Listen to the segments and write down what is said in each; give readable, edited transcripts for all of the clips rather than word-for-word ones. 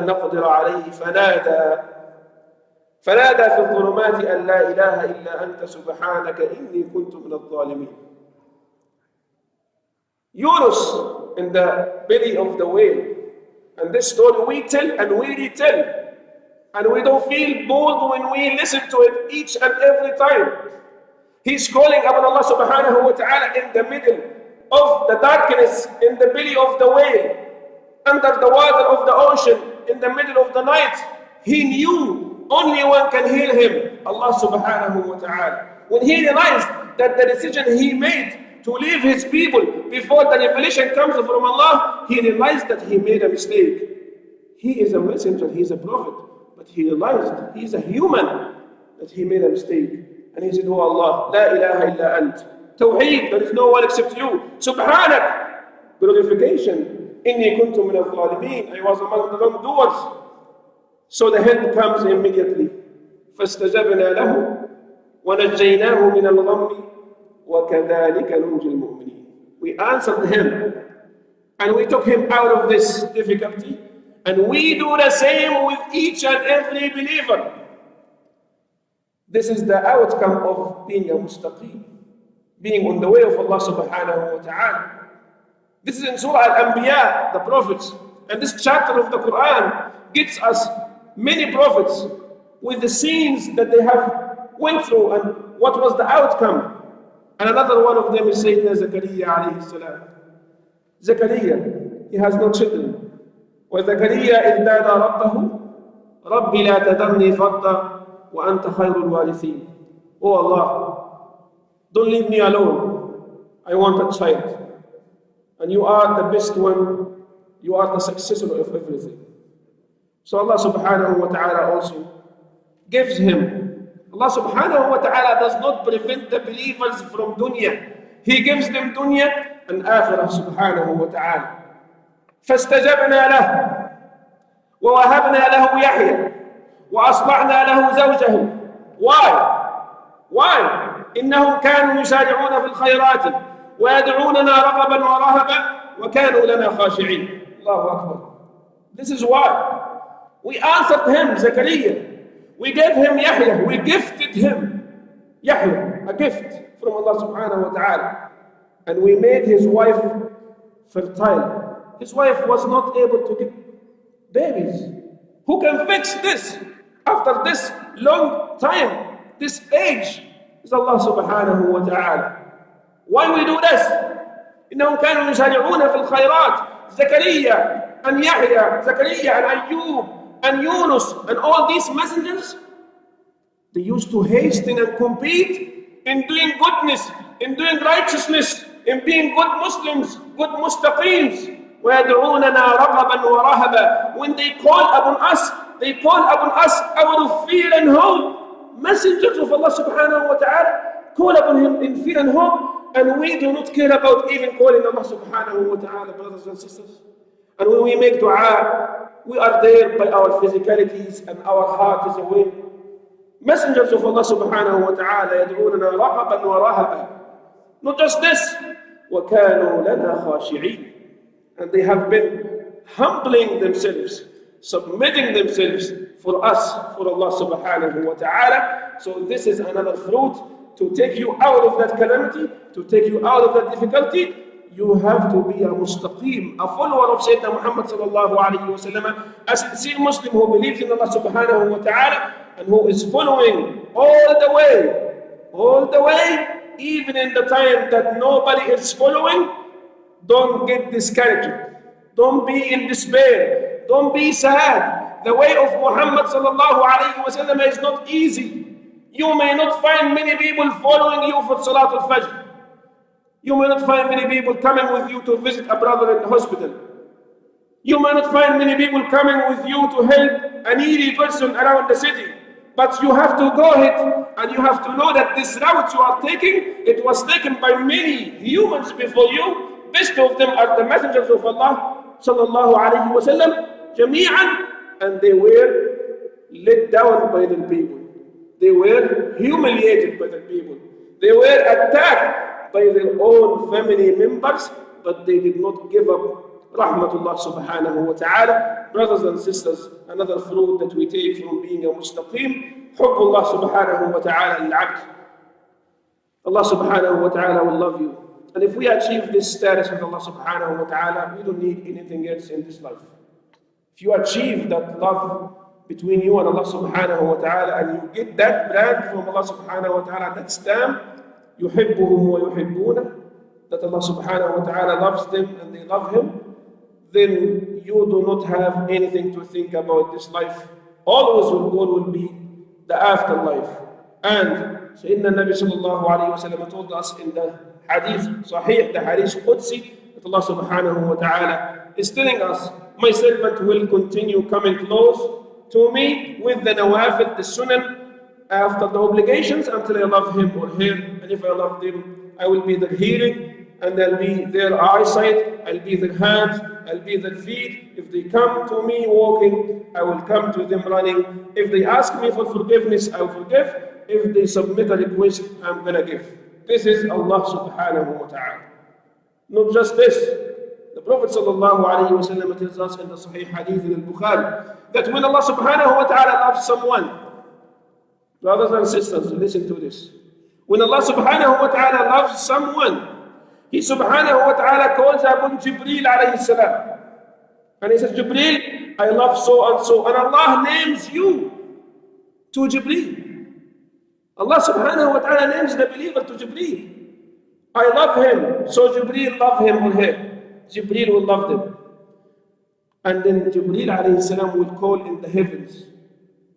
لن نقدر عليه فنادى في الظلمات أن لا إله إلا أنت سبحانك إني كنت من الظالمين. Yunus in the belly of the whale. And this story we tell and we retell. And we don't feel bold when we listen to it each and every time. He's calling upon Allah subhanahu wa ta'ala in the middle of the darkness, in the belly of the whale, under the water of the ocean, in the middle of the night. He knew only one can heal him, Allah subhanahu wa ta'ala. When he realized that the decision he made to leave his people before the revelation comes from Allah, he realized that he made a mistake. He is a messenger, he is a prophet, but he realized he is a human, that he made a mistake. And he said, oh Allah, la ilaha illa ant. Tawheed, there is no one except you. Subhanak, glorification. Inni kuntu min al-zalimin, I was among the wrongdoers. So the help comes immediately. فَاسْتَجَبْنَا لَهُ وَنَجَّيْنَاهُ مِنَ الْغَمِّ وَكَذَلِكَ نُنْجِي الْمُؤْمِنِينَ. We answered him and we took him out of this difficulty, and we do the same with each and every believer. This is the outcome of being a mustaqim, being on the way of Allah subhanahu wa ta'ala. This is in Surah Al-Anbiya, the prophets, and this chapter of the Quran gives us many prophets with the scenes that they have went through and what was the outcome. And another one of them is Sayyidina Zakaria alayhi salam. Zakaria, he has no children. وَزَكَرِيَّا إِذْ نَادَى رَبَّهُ رَبِّ لَا تَذَرْنِي فَرْدًا وَأَنْتَ خَيْرُ الْوَارِثِينَ. Oh Allah, don't leave me alone. I want a child. And you are the best one. You are the successor of everything. So Allah subhanahu wa ta'ala also gives him. Allah subhanahu wa ta'ala does not prevent the believers from dunya. He gives them dunya and akhirah subhanahu wa ta'ala. فاستجبنا له ووهبنا له يحيى وأصلحنا له زوجه. Why? إنهم كانوا يسارعون في الخيرات ويدعوننا رغبا ورهبا وكانوا لنا خاشعين. الله أكبر. This is why we answered him, Zakaria. We gave him Yahya. We gifted him Yahya, a gift from Allah subhanahu wa ta'ala. And we made his wife fertile. His wife was not able to get babies. Who can fix this after this long time, this age? Is Allah subhanahu wa ta'ala. Why we do this? إنهم كانوا يسارعون في الخيرات. Zakaria and Yahya, Zakaria and Ayyub and Yunus and all these messengers, they used to hasten and compete in doing goodness, in doing righteousness, in being good Muslims, good mustaqims. وَيَدْعُونَنَا رَغَبًا وَرَهَبًا. When they call upon us out of fear and hope. Messengers of Allah subhanahu wa ta'ala call upon him in fear and hope, and we do not care about even calling Allah subhanahu wa ta'ala, brothers and sisters. And when we make dua, we are there by our physicalities and our heart is away. Messengers of Allah subhanahu wa ta'ala يَدْعُونَنَا رَغَبًا وَرَهَبًا. Not just this, وَكَانُوا لَنَا خَاشِعِينَ. And they have been humbling themselves, submitting themselves for us, for Allah subhanahu wa ta'ala. So this is another fruit to take you out of that calamity, to take you out of that difficulty. You have to be a mustaqim, a follower of Sayyidina Muhammad sallallahu alayhi wa sallam, a sincere Muslim who believes in Allah subhanahu wa ta'ala and who is following all the way, even in the time that nobody is following. Don't get discouraged. Don't be in despair. Don't be sad. The way of Muhammad sallallahu alayhi wa sallam is not easy. You may not find many people following you for Salat al-Fajr. You may not find many people coming with you to visit a brother in the hospital. You may not find many people coming with you to help a needy person around the city. But you have to go ahead and you have to know that this route you are taking, it was taken by many humans before you. Best of them are the messengers of Allah sallallahu alayhi wa sallam jami'an, and they were let down by the people. They were humiliated by the people. They were attacked by their own family members, but they did not give up. Rahmatullah subhanahu wa ta'ala. Brothers and sisters, another fruit that we take from being a mustaqim, Hubbullah subhanahu wa ta'ala al-abd. Allah subhanahu wa ta'ala will love you. And if we achieve this status with Allah subhanahu wa ta'ala, we don't need anything else in this life. If you achieve that love between you and Allah subhanahu wa ta'ala, and you get that brand from Allah subhanahu wa ta'ala, that stamp, يُحِبُّهُمْ وَيُحِبُّونَ, that Allah subhanahu wa ta'ala loves them and they love Him, then you do not have anything to think about this life. Always your goal will be the afterlife. And Sayyidina Nabi sallallahu alayhi wa sallam told us in the hadith Sahih, the hadith Qudsi, that Allah subhanahu wa ta'ala is telling us, my servant will continue coming close to me with the nawafil, the sunan, after the obligations, until I love him or her. And if I love them, I will be their hearing, and I'll be their eyesight, I'll be their hands, I'll be their feet. If they come to me walking, I will come to them running. If they ask me for forgiveness, I will forgive. If they submit a request, I'm going to give. This is Allah subhanahu wa ta'ala. Not just this. The Prophet sallallahu alayhi wa sallam tells us in the Sahih Hadith in al-Bukhari that when Allah subhanahu wa ta'ala loves someone, brothers and sisters, listen to this. When Allah subhanahu wa ta'ala loves someone, He subhanahu wa ta'ala calls upon Jibreel alayhi salam. And He says, Jibreel, I love so and so. And Allah names you to Jibreel. Allah subhanahu wa ta'ala names the believer to Jibreel. I love him, so Jibreel love him or her. Jibreel will love them. And then Jibreel alayhi salam will call in the heavens.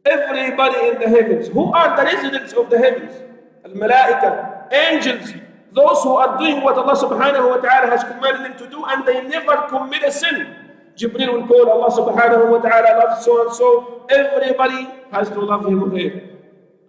Everybody in the heavens. Who are the residents of the heavens? Al-Malaika, angels, those who are doing what Allah subhanahu wa ta'ala has commanded them to do, and they never commit a sin. Jibreel will call, Allah subhanahu wa ta'ala loves so and so. Everybody has to love him or her.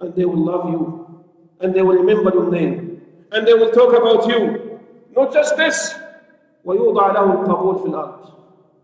And they will love you. And they will remember your name. And they will talk about you. Not just this. وَيُوضَعْ لَهُ الْقَبُولِ فِي الْأَرْضِ.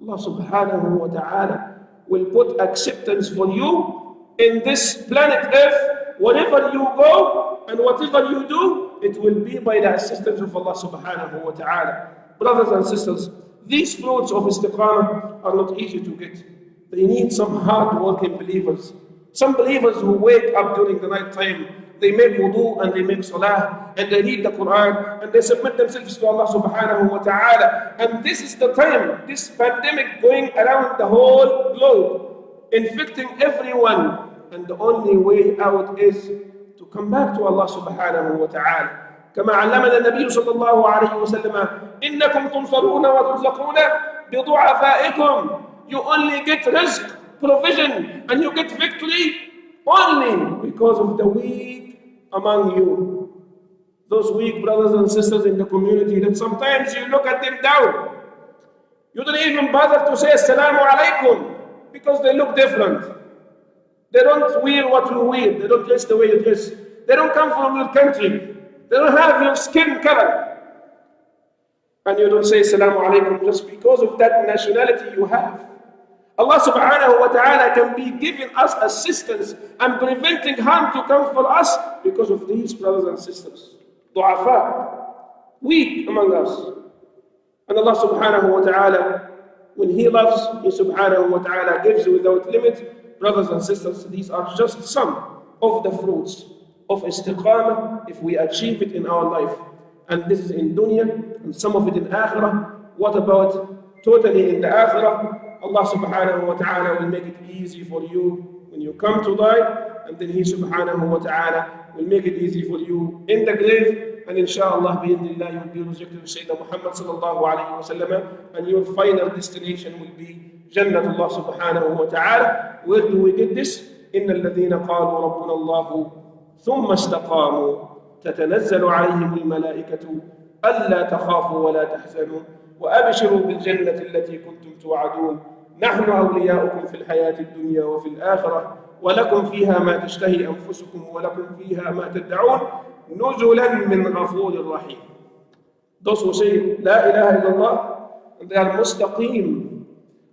Allah subhanahu wa ta'ala will put acceptance for you in this planet Earth. Wherever you go and whatever you do, it will be by the assistance of Allah subhanahu wa ta'ala. Brothers and sisters, these fruits of istiqamah are not easy to get. They need some hard-working believers. Some believers who wake up during the night time, they make wudu and they make salah and they read the Quran and they submit themselves to Allah subhanahu wa ta'ala. And this is the time, this pandemic going around the whole globe, infecting everyone. And the only way out is to come back to Allah subhanahu wa ta'ala. كما علمنا النبي صلى الله عليه وسلم إنكم تنصرون وترزقون بضعفائكم. You only get rizq, provision, and you get victory only because of the weak among you. Those weak brothers and sisters in the community that sometimes you look at them down. You don't even bother to say Assalamu alaikum because they look different. They don't wear what you wear. They don't dress the way you dress. They don't come from your country. They don't have your skin color. And you don't say Assalamu alaikum just because of that nationality you have. Allah subhanahu wa ta'ala can be giving us assistance and preventing harm to come for us because of these brothers and sisters. Du'afa, weak among us. And Allah subhanahu wa ta'ala, when He loves, He subhanahu wa ta'ala gives without limit. Brothers and sisters, these are just some of the fruits of istiqamah if we achieve it in our life. And this is in dunya and some of it in akhirah. What about totally in the akhirah? Allah subhanahu wa ta'ala will make it easy for you when you come to die, and then He subhanahu wa ta'ala will make it easy for you in the grave, and inshallah bi'idhnillah you'll be rejected with Sayyidina Muhammad sallallahu alayhi wa sallam, and your final destination will be Jannatullah subhanahu wa ta'ala. Where do we get this? إِنَّ الَّذِينَ قَالُوا رَبُّنَا اللَّهُ ثُمَّ اسْتَقَامُوا تَتَنَزَّلُ عَلَيْهِمُ الْمَلَائِكَةُ أَلَّا تَخَافُوا وَلَا تَحْزَنُوا وَأَبْشِرُوا بِالْجَنَّةِ الَّتِي كُنْتُمْ تُوعَدُونَ نحن أولياؤكم في الحياة الدنيا وفي الآخرة ولكم فيها ما تشتهي أنفسكم ولكم فيها ما تدعون نزلا من غفور رحيم. Those who say لا إله إلا الله and they are mustaqim,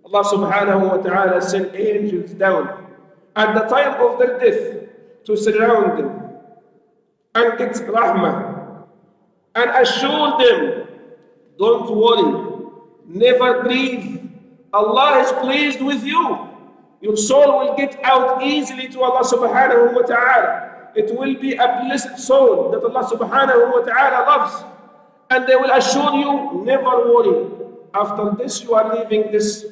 Allah subhanahu wa ta'ala sent angels down at the time of their death to surround them and get rahmah and assure them, don't worry, Never grieve. Allah is pleased with you. Your soul will get out easily to Allah subhanahu wa ta'ala. It will be a blessed soul that Allah subhanahu wa ta'ala loves. And they will assure you, never worry. After this, you are leaving this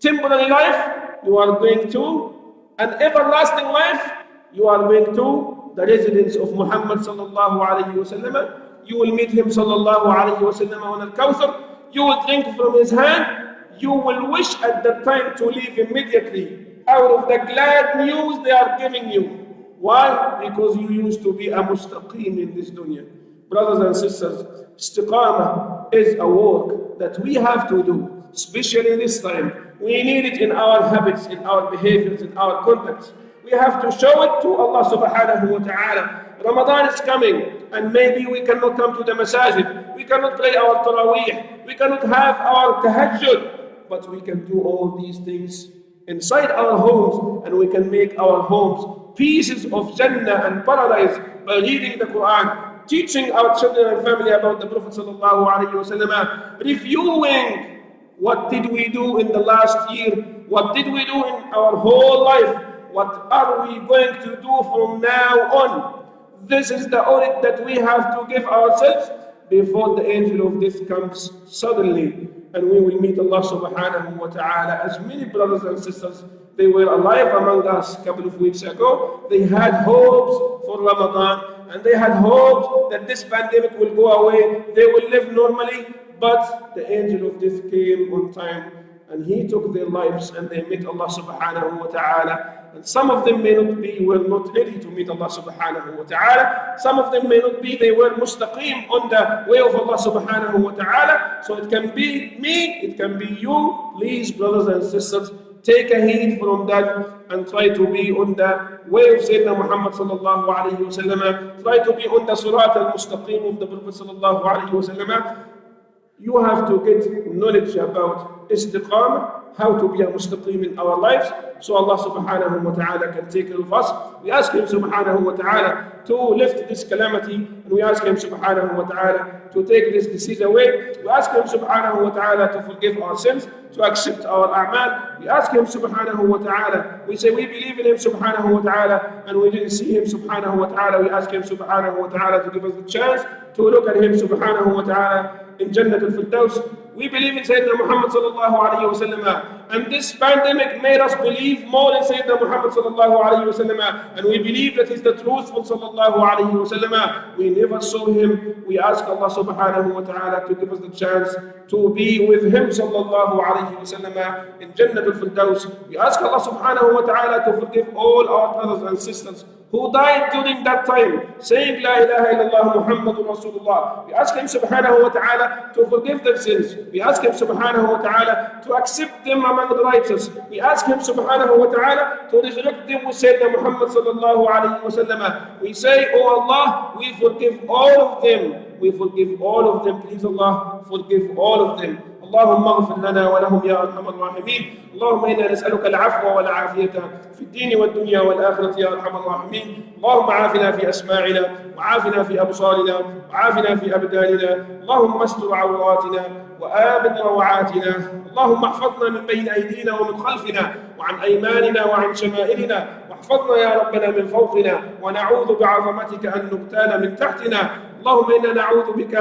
temporary life, you are going to an everlasting life, you are going to the residence of Muhammad sallallahu alayhi wa sallam. You will meet him sallallahu alayhi wa sallam on al-Kawthar. You will drink from his hand. You will wish at that time to leave immediately out of the glad news they are giving you. Why? Because you used to be a mustaqim in this dunya. Brothers and sisters, istiqamah is a work that we have to do, especially this time. We need it in our habits, in our behaviors, in our conducts. We have to show it to Allah subhanahu wa ta'ala. Ramadan is coming, and maybe we cannot come to the masajid. We cannot pray our tarawih. We cannot have our tahajjud. But we can do all these things inside our homes, and we can make our homes pieces of Jannah and paradise by reading the Quran, teaching our children and family about the Prophet sallallahu alaihi wasallam, reviewing what did we do in the last year, what did we do in our whole life, what are we going to do from now on. This is the audit that we have to give ourselves before the angel of death comes suddenly, and we will meet Allah subhanahu wa ta'ala. As many brothers and sisters, they were alive among us a couple of weeks ago. They had hopes for Ramadan, and they had hopes that this pandemic will go away, they will live normally, but the angel of death came on time, and he took their lives, and they met Allah subhanahu wa ta'ala. And some of them were not ready to meet Allah subhanahu wa ta'ala. Some of them may not be, they were mustaqim on the way of Allah subhanahu wa ta'ala. So it can be me, it can be you. Please, brothers and sisters, take a heed from that and try to be on the way of Sayyidina Muhammad sallallahu alayhi wa sallam. Try to be on the surat al-mustaqim of the Prophet sallallahu alayhi wa sallam. You have to get knowledge about istiqamah, how to be a mustaqim in our lives, so Allah subhanahu wa ta'ala can take care of us. We ask Him subhanahu wa ta'ala to lift this calamity, and we ask Him subhanahu wa ta'ala to take this disease away. We ask Him subhanahu wa ta'ala to forgive our sins, to accept our a'mal. We ask Him subhanahu wa ta'ala. We say we believe in Him subhanahu wa ta'ala, and we didn't see Him subhanahu wa ta'ala. We ask Him subhanahu wa ta'ala to give us the chance to look at Him subhanahu wa ta'ala in Jannah al-Firdaus. We believe in Sayyidina Muhammad sallallahu alayhi wa sallam, and this pandemic made us believe more in Sayyidina Muhammad sallallahu alayhi wa sallam, and we believe that he's the truthful sallallahu alayhi wa sallam. We never saw him. We ask Allah subhanahu wa ta'ala to give us the chance to be with him sallallahu alayhi wa sallam in Jannah al-Firdaus. We ask Allah subhanahu wa ta'ala to forgive all our brothers and sisters who died during that time, saying La ilaha illallah Muhammadun Rasulullah. We ask Him subhanahu wa ta'ala to forgive their sins. We ask Him subhanahu wa ta'ala to accept them among the righteous. We ask Him subhanahu wa ta'ala to resurrect them with Sayyidina Muhammad sallallahu alayhi wa sallam. We say, Oh Allah, we forgive all of them. We forgive all of them. Please Allah, forgive all of them. اللهم اغفر لنا ولهم يا ارحم الراحمين. اللهم انا نسالك العفو والعافيه في الدين والدنيا والاخره يا ارحم الراحمين. اللهم عافنا في اسماعنا وعافنا في ابصارنا وعافنا في ابداننا. اللهم استر عوراتنا وآمن روعاتنا. اللهم احفظنا من بين ايدينا ومن خلفنا وعن ايماننا وعن شمائلنا. واحفظنا يا ربنا من فوقنا ونعوذ بعظمتك ان نغتال من تحتنا. اللهم انا نعوذ بك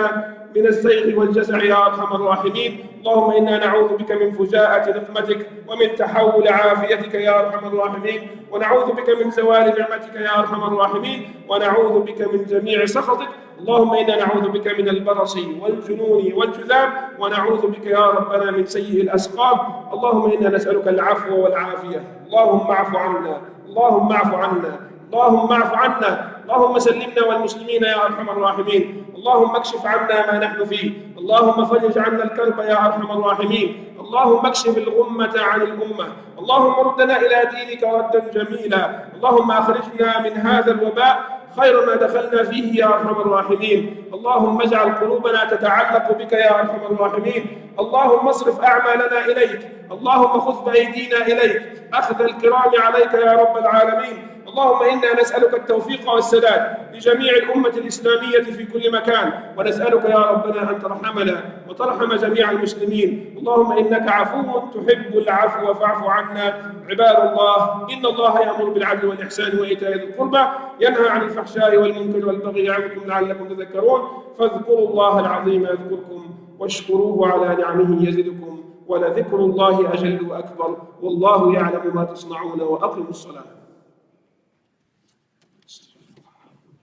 من الزيغ والجزع يا ارحم الراحمين. اللهم انا نعوذ بك من فجاءة نقمتك ومن تحول عافيتك يا ارحم الراحمين. ونعوذ بك من زوال نعمتك يا ارحم الراحمين. ونعوذ بك من جميع سخطك. اللهم انا نعوذ بك من البرص والجنون والجذام. ونعوذ بك يا ربنا من سيء الاسقام. اللهم انا نسالك العفو والعافيه. اللهم اعف عنا. اللهم اعف عنا. اللهم اعف عنا. اللهم سلمنا والمسلمين يا ارحم الراحمين. اللهم اكشف عنا ما نحن فيه. اللهم فرج عنا الكرب يا ارحم الراحمين. اللهم اكشف الغمة عن الأمة. اللهم ردنا إلى دينك ردا جميلا. اللهم أخرجنا من هذا الوباء خير ما دخلنا فيه يا أرحم الراحمين. اللهم اجعل قلوبنا تتعلق بك يا أرحم الراحمين. اللهم اصرف أعمالنا إليك. اللهم خذ بأيدينا إليك أخذ الكرام عليك يا رب العالمين. اللهم إنا نسألك التوفيق والسداد لجميع الأمة الإسلامية في كل مكان، ونسألك يا ربنا أن ترحمنا وترحم جميع المسلمين. اللهم إنك عفو تحب العفو فاعف عنا. عباد الله، إن الله يأمر بالعدل والإحسان وإيتاء ذي القربى، ينهى عن الفحشاء والمنكر والبغي، يعظكم لعلكم تذكرون. فاذكروا الله العظيم يذكركم، واشكروه على نعمه يزدكم، ولذكر الله أجل وأكبر، والله يعلم ما تصنعون. وأقيموا الصلاة.